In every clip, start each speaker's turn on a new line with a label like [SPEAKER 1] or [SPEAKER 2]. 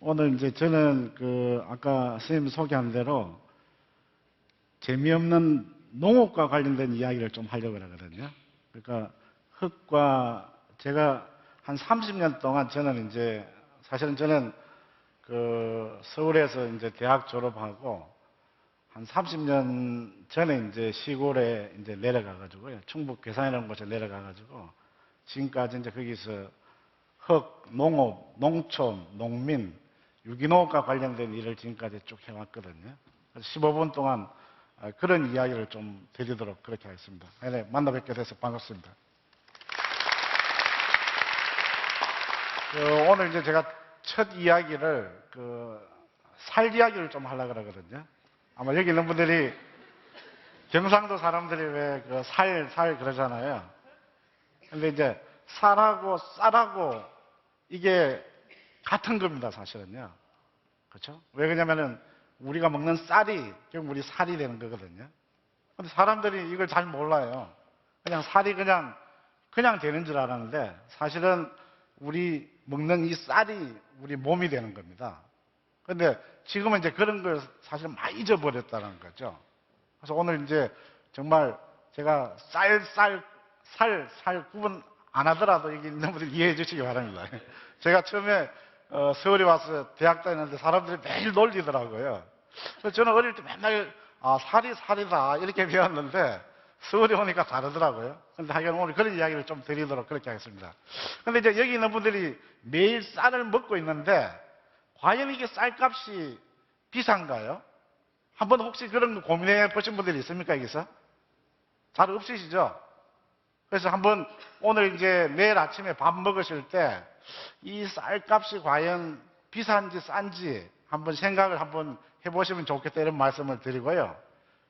[SPEAKER 1] 오늘 이제 저는 아까 선생님 소개한 대로 재미없는 농업과 관련된 이야기를 좀 하려고 하거든요. 그러니까 흙과 제가 한 30년 동안 사실은 저는 서울에서 이제 대학 졸업하고 한 30년 전에 이제 시골에 이제 내려가가지고요. 충북 괴산이라는 곳에 내려가가지고 지금까지 이제 거기서 흙, 농업, 농촌, 농민, 유기농업과 관련된 일을 지금까지 쭉 해왔거든요. 그래서 15분 동안 그런 이야기를 좀 드리도록 그렇게 하겠습니다. 네, 만나 뵙게 돼서 반갑습니다. 오늘 이제 제가 첫 이야기를 살 이야기를 좀 하려고 그러거든요. 아마 여기 있는 분들이 경상도 사람들이 왜 살 그러잖아요. 근데 이제 살하고 쌀하고 이게 같은 겁니다, 사실은요. 그렇죠? 왜 그러냐면은 우리가 먹는 쌀이 결국 우리 살이 되는 거거든요. 근데 사람들이 이걸 잘 몰라요. 그냥 살이 그냥 되는 줄 알았는데 사실은 우리 먹는 이 쌀이 우리 몸이 되는 겁니다. 근데 지금은 이제 그런 걸 사실 많이 잊어버렸다는 거죠. 그래서 오늘 이제 정말 제가 살 구분 안 하더라도 여기 있는 분들 이해해 주시기 바랍니다. 제가 처음에 서울에 와서 대학 다녔는데 사람들이 매일 놀리더라고요. 그래서 저는 어릴 때 맨날 살이 살이다 이렇게 배웠는데 서울에 오니까 다르더라고요. 근데 하여간 오늘 그런 이야기를 좀 드리도록 그렇게 하겠습니다. 근데 이제 여기 있는 분들이 매일 쌀을 먹고 있는데 과연 이게 쌀값이 비싼가요? 한번 혹시 그런 거 고민해 보신 분들이 있습니까, 여기서? 잘 없으시죠? 그래서 한번 오늘 이제 내일 아침에 밥 먹으실 때 이 쌀값이 과연 비싼지 싼지 한번 생각을 한번 해보시면 좋겠다 이런 말씀을 드리고요.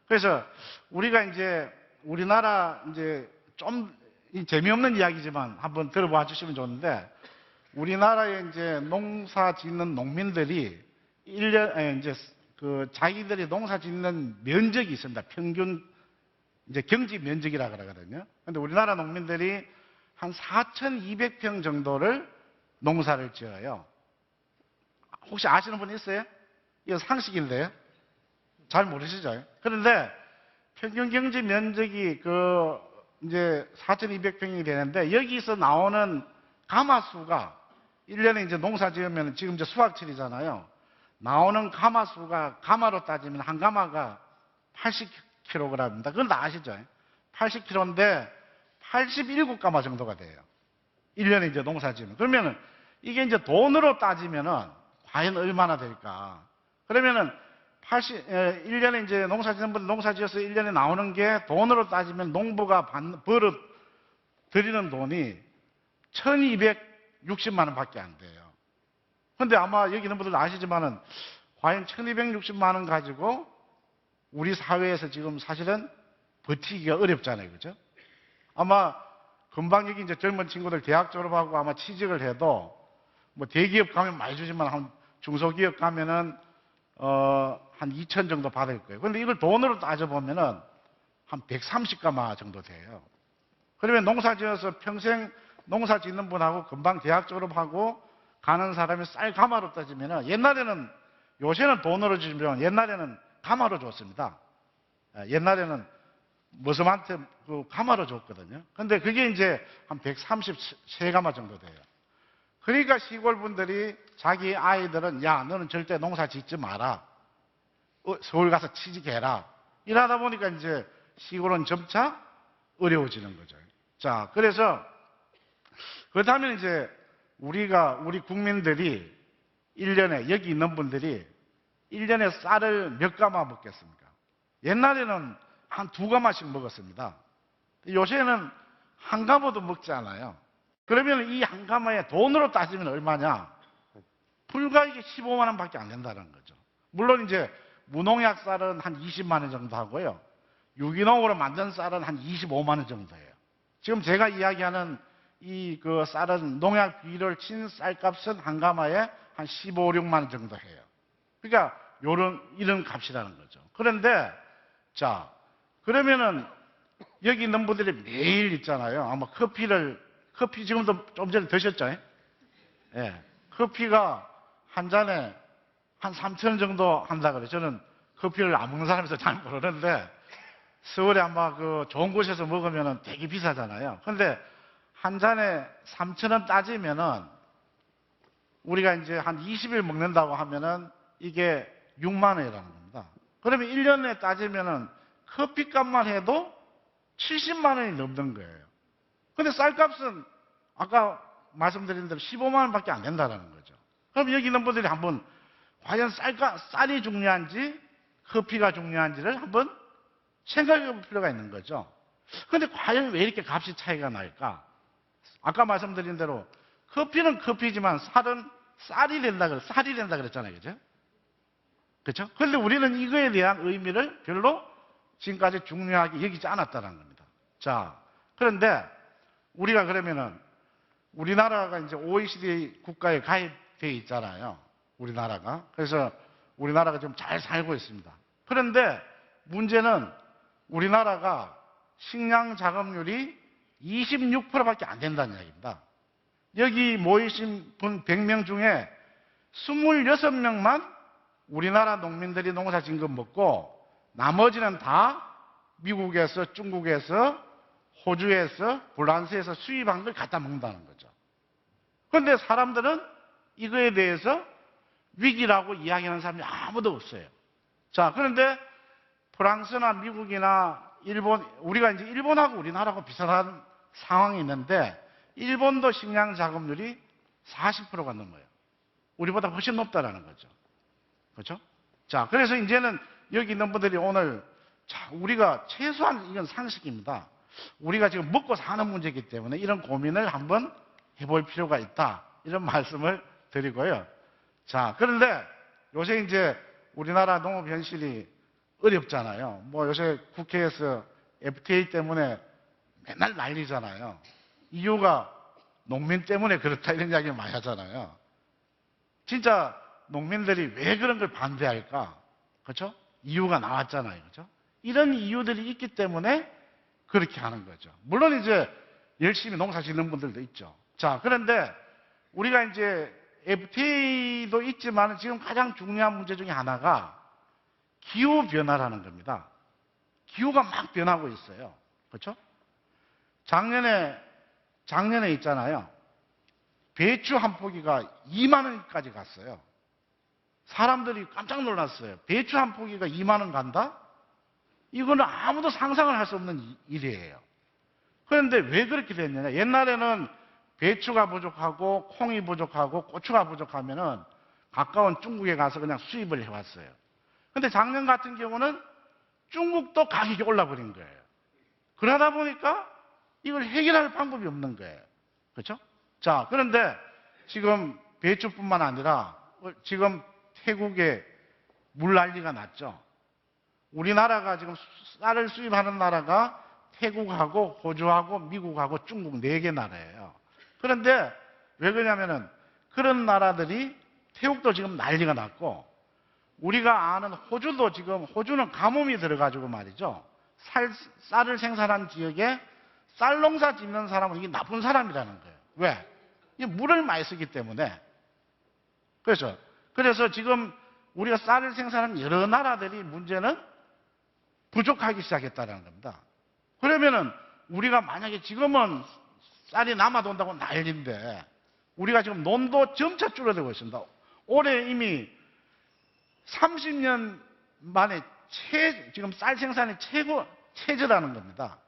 [SPEAKER 1] 그래서 우리가 이제 우리나라 이제 좀 재미없는 이야기지만 한번 들어봐 주시면 좋은데 우리나라에 이제 농사 짓는 농민들이 1년 이제 자기들이 농사 짓는 면적이 있습니다. 평균 이제 경지 면적이라 그러거든요. 근데 우리나라 농민들이 한 4,200평 정도를 농사를 지어요. 혹시 아시는 분 있어요? 이거 상식인데요. 잘 모르시죠? 그런데 평균 경지 면적이 이제 4,200평이 되는데 여기서 나오는 가마수가 1년에 이제 농사 지으면 지금 이제 수확철이잖아요. 나오는 가마수가 가마로 따지면 한 가마가 80kg입니다. 그건 다 아시죠? 80kg인데 87가마 정도가 돼요. 1년에 이제 농사 지으면. 그러면은 이게 이제 돈으로 따지면은 과연 얼마나 될까? 그러면은 1년에 이제 농사 짓는 분 농사 지어서 1년에 나오는 게 돈으로 따지면 농부가 벌어 들이는 돈이 1,260만 원 밖에 안 돼요. 근데 아마 여기 있는 분들도 아시지만은 과연 1,260만 원 가지고 우리 사회에서 지금 사실은 버티기가 어렵잖아요. 그죠? 아마 금방 여기 이제 젊은 친구들 대학 졸업하고 아마 취직을 해도 뭐 대기업 가면 많이 주지만 한 중소기업 가면은 한 2천 정도 받을 거예요. 그런데 이걸 돈으로 따져보면은 한 130가마 정도 돼요. 그러면 농사 지어서 평생 농사 짓는 분하고 금방 대학 졸업하고 가는 사람이 쌀 가마로 따지면은 옛날에는 요새는 돈으로 주지만 옛날에는 가마로 줬습니다. 옛날에는 머슴한테 가마로 줬거든요. 근데 그게 이제 한 133가마 정도 돼요. 그러니까 시골 분들이 자기 아이들은 야, 너는 절대 농사 짓지 마라. 서울 가서 취직해라. 이러다 보니까 이제 시골은 점차 어려워지는 거죠. 자, 그래서 그렇다면 이제 우리 국민들이 1년에, 여기 있는 분들이 1년에 쌀을 몇 가마 먹겠습니까? 옛날에는 한 2가마씩 먹었습니다. 요새는 한 가마도 먹지 않아요. 그러면 이 한 가마에 돈으로 따지면 얼마냐? 불과 이게 15만 원 밖에 안 된다는 거죠. 물론 이제 무농약 쌀은 한 20만 원 정도 하고요. 유기농으로 만든 쌀은 한 25만 원 정도예요. 지금 제가 이야기하는 쌀은 농약 비료를 친 쌀값은 한 가마에 한 15, 16만 원 정도 해요. 그러니까 이런 값이라는 거죠. 그런데 자, 그러면은 여기 있는 분들이 매일 있잖아요. 아마 커피 지금도 좀 전에 드셨죠? 예. 커피가 한 잔에 한 3,000원 정도 한다 그래요. 저는 커피를 안 먹는 사람이라서 잘 모르는데 서울에 아마 그 좋은 곳에서 먹으면 되게 비싸잖아요. 근데 한 잔에 3,000원 따지면은 우리가 이제 한 20일 먹는다고 하면은 이게 6만 원이라는 겁니다. 그러면 1년에 따지면은 커피값만 해도 70만 원이 넘는 거예요. 근데 쌀값은 아까 말씀드린 대로 15만 원밖에 안 된다는 거죠. 그럼 여기 있는 분들이 한번 과연 쌀이 중요한지 커피가 중요한지를 한번 생각해 볼 필요가 있는 거죠. 근데 과연 왜 이렇게 값이 차이가 날까? 아까 말씀드린 대로 커피는 커피지만 쌀은 쌀이 된다 그랬잖아요. 그죠? 그렇죠? 그런데 우리는 이거에 대한 의미를 별로 지금까지 중요하게 여기지 않았다는 겁니다. 자, 그런데 우리가 그러면은 우리나라가 이제 OECD 국가에 가입되어 있잖아요. 우리나라가. 그래서 우리나라가 좀 잘 살고 있습니다. 그런데 문제는 우리나라가 식량 자급률이 26%밖에 안 된다는 이야기입니다. 여기 모이신 분 100명 중에 26명만 우리나라 농민들이 농사 지은 거 먹고 나머지는 다 미국에서, 중국에서, 호주에서, 프랑스에서 수입한 걸 갖다 먹는다는 거죠. 그런데 사람들은 이거에 대해서 위기라고 이야기하는 사람이 아무도 없어요. 자, 그런데 프랑스나 미국이나 일본, 우리가 이제 일본하고 우리나라하고 비슷한 상황이 있는데 일본도 식량 자급률이 40%가 넘어요. 우리보다 훨씬 높다라는 거죠. 그렇죠? 자, 그래서 이제는 여기 있는 분들이 오늘 자, 우리가 최소한 이건 상식입니다. 우리가 지금 먹고 사는 문제이기 때문에 이런 고민을 한번 해볼 필요가 있다. 이런 말씀을 드리고요. 자, 그런데 요새 이제 우리나라 농업 현실이 어렵잖아요. 뭐 요새 국회에서 FTA 때문에 맨날 난리잖아요. 이유가 농민 때문에 그렇다 이런 이야기 많이 하잖아요. 진짜 농민들이 왜 그런 걸 반대할까? 그렇죠? 이유가 나왔잖아요. 그렇죠? 이런 이유들이 있기 때문에 그렇게 하는 거죠. 물론 이제 열심히 농사 짓는 분들도 있죠. 자, 그런데 우리가 이제 FTA도 있지만 지금 가장 중요한 문제 중에 하나가 기후변화라는 겁니다. 기후가 막 변하고 있어요. 그렇죠? 작년에 있잖아요. 배추 한 포기가 2만 원까지 갔어요. 사람들이 깜짝 놀랐어요. 배추 한 포기가 2만 원 간다? 이거는 아무도 상상을 할 수 없는 일이에요. 그런데 왜 그렇게 됐느냐? 옛날에는 배추가 부족하고 콩이 부족하고 고추가 부족하면은 가까운 중국에 가서 그냥 수입을 해왔어요. 근데 작년 같은 경우는 중국도 가격이 올라버린 거예요. 그러다 보니까 이걸 해결할 방법이 없는 거예요. 그렇죠? 자, 그런데 지금 배추뿐만 아니라 지금 태국에 물난리가 났죠. 우리나라가 지금 쌀을 수입하는 나라가 태국하고 호주하고 미국하고 중국 4개 나라예요. 그런데 왜 그러냐면은 그런 나라들이 태국도 지금 난리가 났고 우리가 아는 호주도 지금 호주는 가뭄이 들어가지고 말이죠. 쌀을 생산한 지역에 쌀 농사 짓는 사람은 이게 나쁜 사람이라는 거예요. 왜? 이 물을 많이 쓰기 때문에. 그래서 지금 우리가 쌀을 생산하는 여러 나라들이 문제는 부족하기 시작했다는 겁니다. 그러면은 우리가 만약에 지금은 쌀이 남아도 온다고 난리인데 우리가 지금 논도 점차 줄어들고 있습니다. 올해 이미 30년 만에 지금 쌀 생산이 최저라는 겁니다.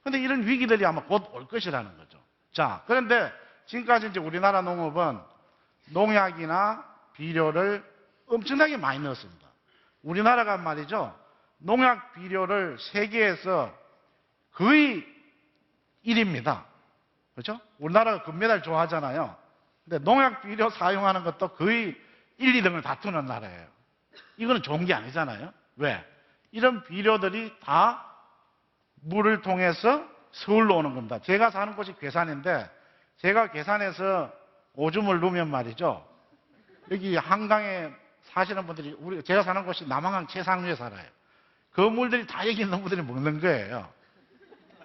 [SPEAKER 1] 그런데 이런 위기들이 아마 곧 올 것이라는 거죠. 자, 그런데 지금까지 이제 우리나라 농업은 농약이나 비료를 엄청나게 많이 넣었습니다. 우리나라가 말이죠. 농약 비료를 세계에서 거의 1위입니다. 그렇죠? 우리나라가 금메달 좋아하잖아요. 근데 농약 비료 사용하는 것도 거의 1, 2등을 다투는 나라예요. 이거는 좋은 게 아니잖아요. 왜? 이런 비료들이 다 물을 통해서 서울로 오는 겁니다. 제가 사는 곳이 괴산인데 제가 괴산에서 오줌을 누면 말이죠. 여기 한강에 사시는 분들이 제가 사는 곳이 남한강 최상류에 살아요. 그 물들이 다 여기 있는 분들이 먹는 거예요.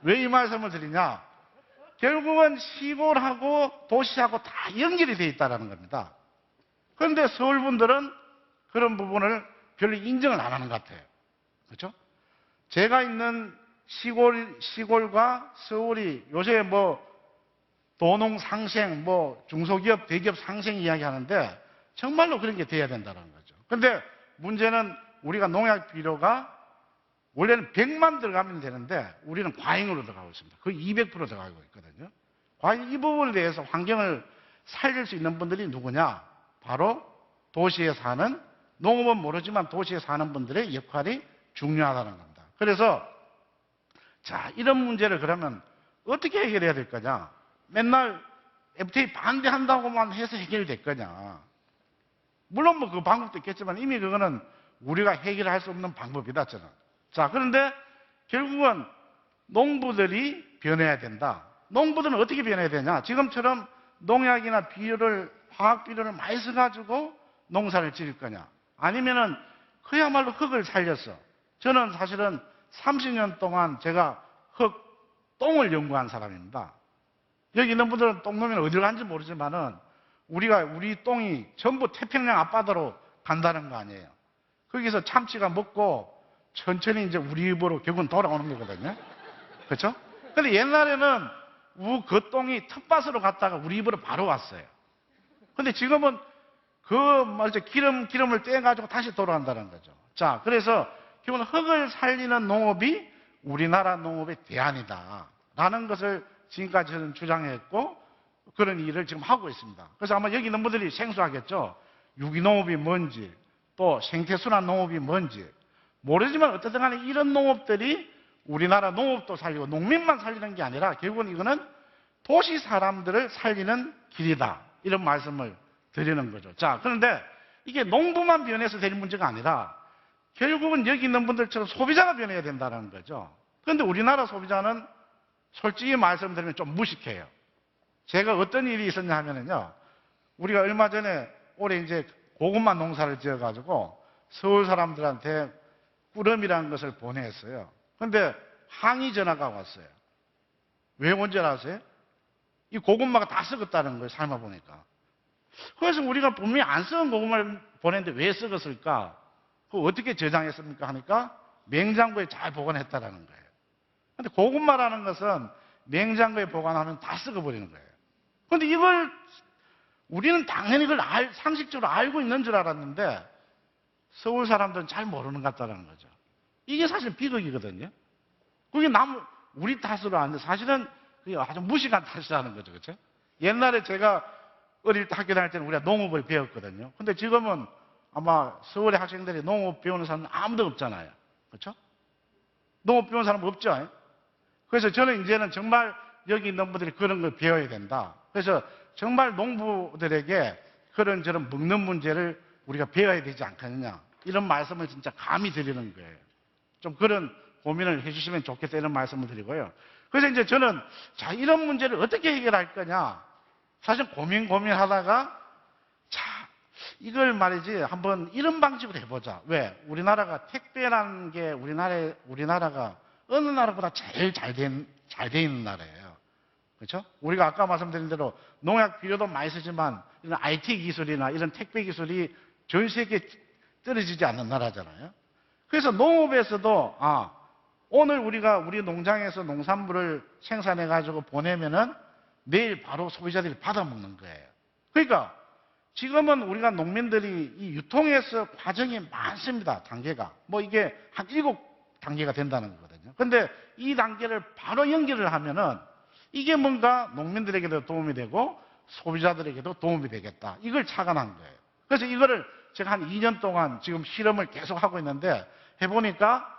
[SPEAKER 1] 왜 이 말씀을 드리냐? 결국은 시골하고 도시하고 다 연결이 되어 있다는 겁니다. 그런데 서울 분들은 그런 부분을 별로 인정을 안 하는 것 같아요. 그렇죠? 제가 있는 시골과 서울이 요새 뭐 도농 상생, 뭐 중소기업, 대기업 상생 이야기 하는데 정말로 그런 게 돼야 된다는 거죠. 근데 문제는 우리가 농약 비료가 원래는 100만 들어가면 되는데 우리는 과잉으로 들어가고 있습니다. 거의 200% 들어가고 있거든요. 과연 이 부분에 대해서 환경을 살릴 수 있는 분들이 누구냐? 바로 도시에 사는, 농업은 모르지만 도시에 사는 분들의 역할이 중요하다는 겁니다. 그래서 자, 이런 문제를 그러면 어떻게 해결해야 될 거냐? 맨날 FTA 반대한다고만 해서 해결될 거냐? 물론 뭐 그 방법도 있겠지만 이미 그거는 우리가 해결할 수 없는 방법이다, 저는. 자, 그런데 결국은 농부들이 변해야 된다. 농부들은 어떻게 변해야 되냐? 지금처럼 농약이나 비료를, 화학 비료를 많이 써가지고 농사를 지을 거냐? 아니면은 그야말로 흙을 살렸어. 저는 사실은 30년 동안 제가 똥을 연구한 사람입니다. 여기 있는 분들은 똥놈이 어디로 간지 모르지만은 우리 똥이 전부 태평양 앞바다로 간다는 거 아니에요. 거기서 참치가 먹고 천천히 이제 우리 입으로 결국은 돌아오는 거거든요. 그렇죠? 근데 옛날에는 그 똥이 텃밭으로 갔다가 우리 입으로 바로 왔어요. 근데 지금은 기름을 떼가지고 다시 돌아간다는 거죠. 자, 그래서 결국은 흙을 살리는 농업이 우리나라 농업의 대안이다. 라는 것을 지금까지 저는 주장했고, 그런 일을 지금 하고 있습니다. 그래서 아마 여기 있는 분들이 생소하겠죠. 유기농업이 뭔지, 또 생태순환 농업이 뭔지. 모르지만 어쨌든 간에 이런 농업들이 우리나라 농업도 살리고 농민만 살리는 게 아니라 결국은 이거는 도시 사람들을 살리는 길이다. 이런 말씀을 드리는 거죠. 자, 그런데 이게 농부만 변해서 될 문제가 아니라 결국은 여기 있는 분들처럼 소비자가 변해야 된다는 거죠. 그런데 우리나라 소비자는 솔직히 말씀드리면 좀 무식해요. 제가 어떤 일이 있었냐 하면은요, 우리가 얼마 전에 올해 이제 고구마 농사를 지어가지고 서울 사람들한테 꾸러미라는 것을 보냈어요. 그런데 항의 전화가 왔어요. 왜 온 줄 아세요? 이 고구마가 다 썩었다는 거예요, 삶아보니까. 그래서 우리가 분명히 안 썩은 고구마를 보냈는데 왜 썩었을까? 그거 어떻게 저장했습니까? 하니까 냉장고에 잘 보관했다라는 거예요. 근데 고구마라는 것은 냉장고에 보관하면 다 썩어버리는 거예요. 근데 이걸 우리는 당연히 그걸 상식적으로 알고 있는 줄 알았는데 서울 사람들은 잘 모르는 것 같다는 거죠. 이게 사실 비극이거든요. 그게 우리 탓으로 하는데 사실은 그게 아주 무식한 탓이라는 거죠. 그렇죠? 옛날에 제가 어릴 때 학교 다닐 때는 우리가 농업을 배웠거든요. 근데 지금은 아마 서울의 학생들이 농업 배우는 사람은 아무도 없잖아요. 그렇죠? 농업 배우는 사람 없죠? 그래서 저는 이제는 정말 여기 있는 분들이 그런 걸 배워야 된다. 그래서 정말 농부들에게 그런 저런 먹는 문제를 우리가 배워야 되지 않겠느냐. 이런 말씀을 진짜 감히 드리는 거예요. 좀 그런 고민을 해주시면 좋겠다 이런 말씀을 드리고요. 그래서 이제 저는 자, 이런 문제를 어떻게 해결할 거냐. 사실 고민하다가 자, 이걸 말이지 한번 이런 방식으로 해보자. 왜? 우리나라가 택배라는 게 우리나라가 어느 나라보다 제일 잘 돼 있는 나라예요. 그렇죠? 우리가 아까 말씀드린 대로 농약 비료도 많이 쓰지만 이런 IT 기술이나 이런 택배 기술이 전 세계에 떨어지지 않는 나라잖아요. 그래서 농업에서도 오늘 우리가 우리 농장에서 농산물을 생산해 가지고 보내면은 내일 바로 소비자들이 받아먹는 거예요. 그러니까 지금은 우리가 농민들이 이 유통에서 과정이 많습니다. 단계가. 뭐 이게 한 7단계가 된다는 거거든요. 근데 이 단계를 바로 연결을 하면은 이게 뭔가 농민들에게도 도움이 되고 소비자들에게도 도움이 되겠다. 이걸 착안한 거예요. 그래서 이거를 제가 한 2년 동안 지금 실험을 계속 하고 있는데 해보니까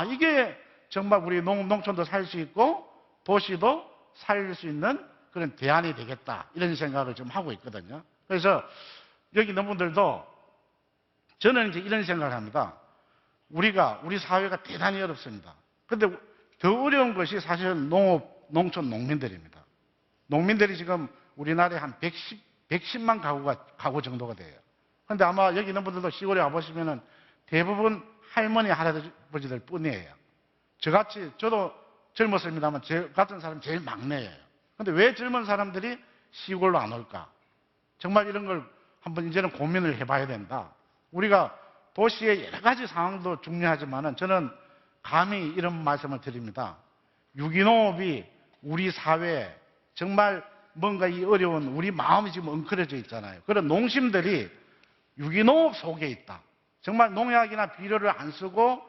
[SPEAKER 1] 이게 정말 우리 농촌도 살 수 있고 도시도 살릴 수 있는 그런 대안이 되겠다. 이런 생각을 좀 하고 있거든요. 그래서 여기 있는 분들도 저는 이제 이런 생각을 합니다. 우리 사회가 대단히 어렵습니다. 근데 더 어려운 것이 사실은 농촌 농민들입니다. 농민들이 지금 우리나라에 한 110만 가구 정도가 돼요. 근데 아마 여기 있는 분들도 시골에 와보시면은 대부분 할머니, 할아버지들 뿐이에요. 저도 젊었습니다만 저 같은 사람이 제일 막내예요. 근데 왜 젊은 사람들이 시골로 안 올까? 정말 이런 걸 한번 이제는 고민을 해봐야 된다. 우리가 도시의 여러 가지 상황도 중요하지만은 저는 감히 이런 말씀을 드립니다. 유기농업이 우리 사회에 정말 뭔가 이 어려운 우리 마음이 지금 엉클어져 있잖아요. 그런 농심들이 유기농업 속에 있다. 정말 농약이나 비료를 안 쓰고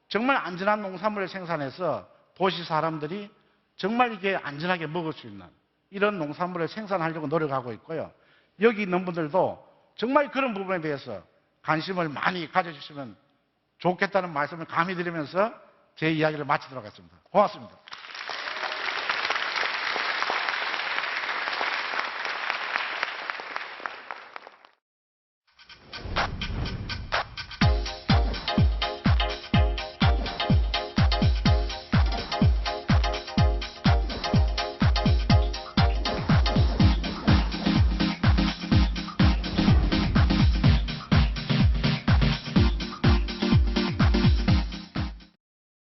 [SPEAKER 1] 정말 안전한 농산물을 생산해서 도시 사람들이 정말 이게 안전하게 먹을 수 있는 이런 농산물을 생산하려고 노력하고 있고요. 여기 있는 분들도 정말 그런 부분에 대해서 관심을 많이 가져주시면 좋겠다는 말씀을 감히 드리면서 제 이야기를 마치도록 하겠습니다. 고맙습니다.